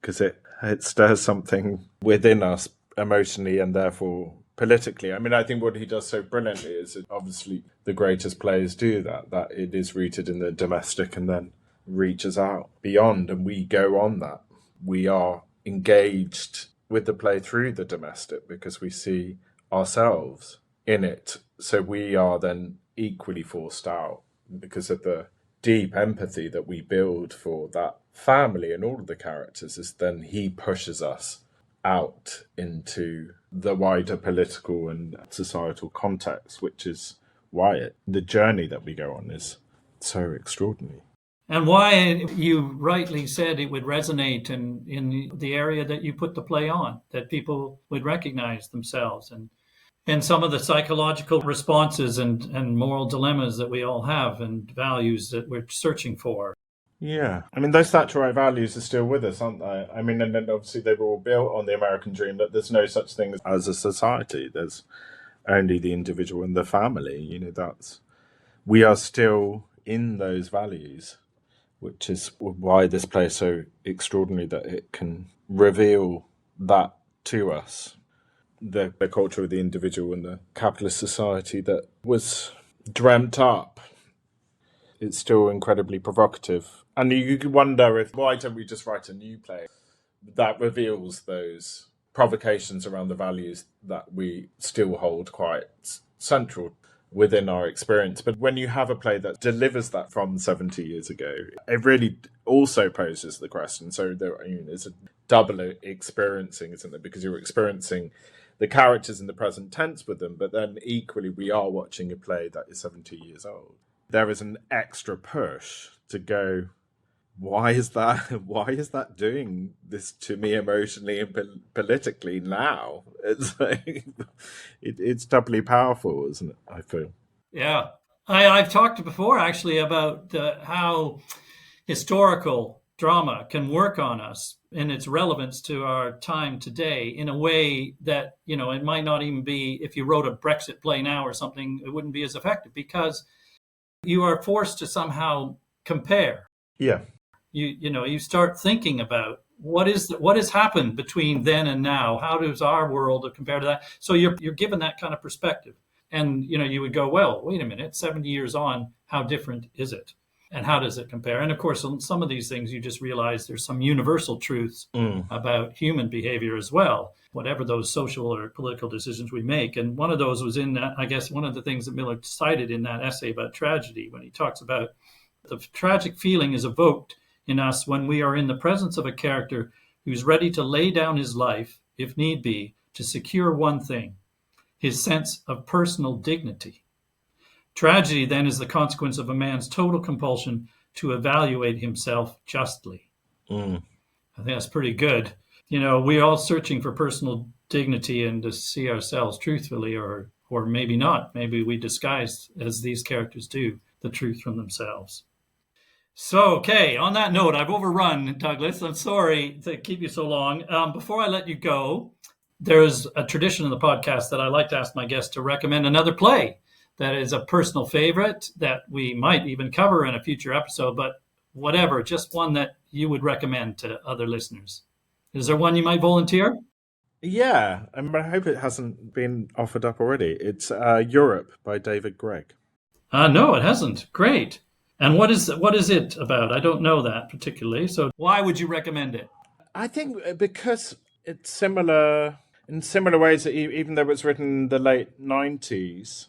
because it stirs something within us emotionally and therefore politically. I mean, I think what he does so brilliantly is that obviously the greatest players do that it is rooted in the domestic and then reaches out beyond, and we go on that. We are engaged with the play through the domestic because we see ourselves in it. So we are then equally forced out because of the deep empathy that we build for that family and all of the characters. Is then he pushes us out into the wider political and societal context, which is why the journey that we go on is so extraordinary. And why you rightly said it would resonate in the area that you put the play on, that people would recognize themselves and some of the psychological responses and moral dilemmas that we all have and values that we're searching for. Yeah. I mean, those Thatcherite values are still with us, aren't they? I mean, and then obviously they were all built on the American dream, that there's no such thing as a society. There's only the individual and the family. We are still in those values, which is why this play is so extraordinary, that it can reveal that to us. The culture of the individual and the capitalist society that was dreamt up. It's still incredibly provocative. And you could wonder why don't we just write a new play that reveals those provocations around the values that we still hold quite central within our experience. But when you have a play that delivers that from 70 years ago, it really also poses the question. So it's a double experiencing, isn't it? Because you're experiencing the characters in the present tense with them, but then equally we are watching a play that is 70 years old. There is an extra push to go, why is that doing this to me emotionally and politically now? It's like, it's doubly powerful, isn't it? I feel. Yeah. I've talked before actually about how historical drama can work on us in its relevance to our time today in a way that, it might not even be, if you wrote a Brexit play now or something, it wouldn't be as effective because you are forced to somehow compare. Yeah. You start thinking about what has happened between then and now. How does our world compare to that? So you're given that kind of perspective. And, you would go, well, wait a minute, 70 years on, how different is it? And how does it compare? And of course, on some of these things, you just realize there's some universal truths about human behavior as well, whatever those social or political decisions we make. And one of those was in that, I guess, one of the things that Miller cited in that essay about tragedy, when he talks about the tragic feeling is evoked in us when we are in the presence of a character who's ready to lay down his life if need be, to secure one thing: his sense of personal dignity. Tragedy then is the consequence of a man's total compulsion to evaluate himself justly. Mm. I think that's pretty good. We're all searching for personal dignity and to see ourselves truthfully, or maybe not. Maybe we disguise, as these characters do, the truth from themselves. So, okay, on that note, I've overrun, Douglas. I'm sorry to keep you so long. Before I let you go, there is a tradition in the podcast that I like to ask my guests to recommend another play that is a personal favorite that we might even cover in a future episode, but whatever, just one that you would recommend to other listeners. Is there one you might volunteer? Yeah, I hope it hasn't been offered up already. It's Europe by David Gregg. No, it hasn't. Great. And what is it about? I don't know that particularly. So why would you recommend it? I think because it's similar in similar ways that even though it was written in the late 90s,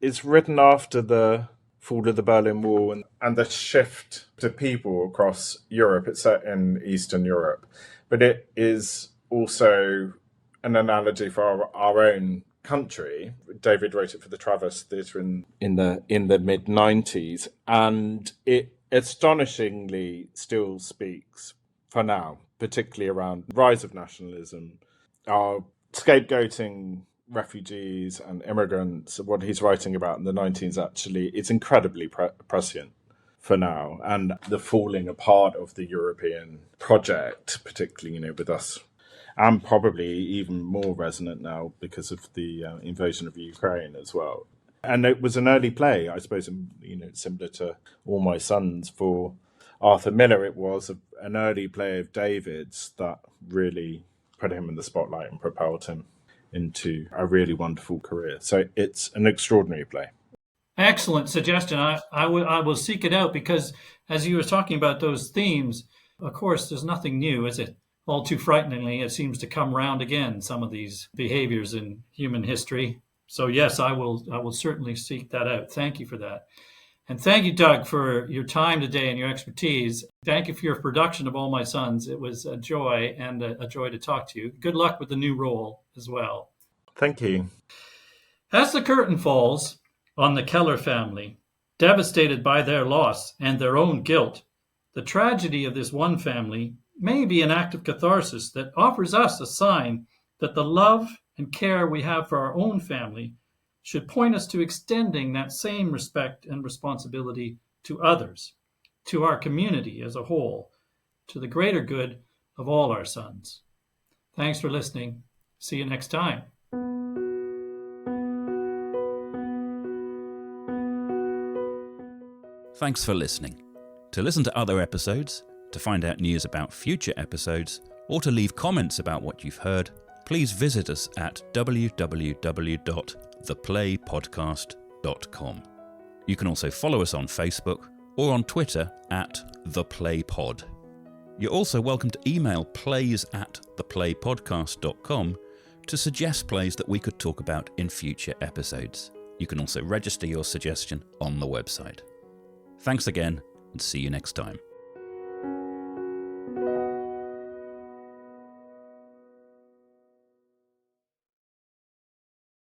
it's written after the fall of the Berlin Wall and the shift to people across Europe. It's set in Eastern Europe, but it is also an analogy for our own country. David wrote it for the Traverse Theatre in the mid-90s, and it astonishingly still speaks for now, particularly around the rise of nationalism, our scapegoating refugees and immigrants. What he's writing about in the 19s actually, it's incredibly prescient for now, and the falling apart of the European project, particularly with us, and probably even more resonant now because of the invasion of Ukraine as well. And it was an early play, I suppose, similar to All My Sons for Arthur Miller. It was an early play of David's that really put him in the spotlight and propelled him into a really wonderful career. So it's an extraordinary play. Excellent suggestion. I will seek it out, because as you were talking about those themes, of course, there's nothing new, is it? All too frighteningly, it seems to come round again, some of these behaviors in human history. So yes, I will certainly seek that out. Thank you for that. And thank you, Doug, for your time today and your expertise. Thank you for your production of All My Sons. It was a joy, and a joy to talk to you. Good luck with the new role as well. Thank you. As the curtain falls on the Keller family, devastated by their loss and their own guilt, the tragedy of this one family may be an act of catharsis that offers us a sign that the love and care we have for our own family should point us to extending that same respect and responsibility to others, to our community as a whole, to the greater good of all our sons. Thanks for listening. See you next time. Thanks for listening. To listen to other episodes, to find out news about future episodes, or to leave comments about what you've heard, please visit us at www.theplaypodcast.com. You can also follow us on Facebook or on Twitter @theplaypod. You're also welcome to email plays@theplaypodcast.com to suggest plays that we could talk about in future episodes. You can also register your suggestion on the website. Thanks again, and see you next time.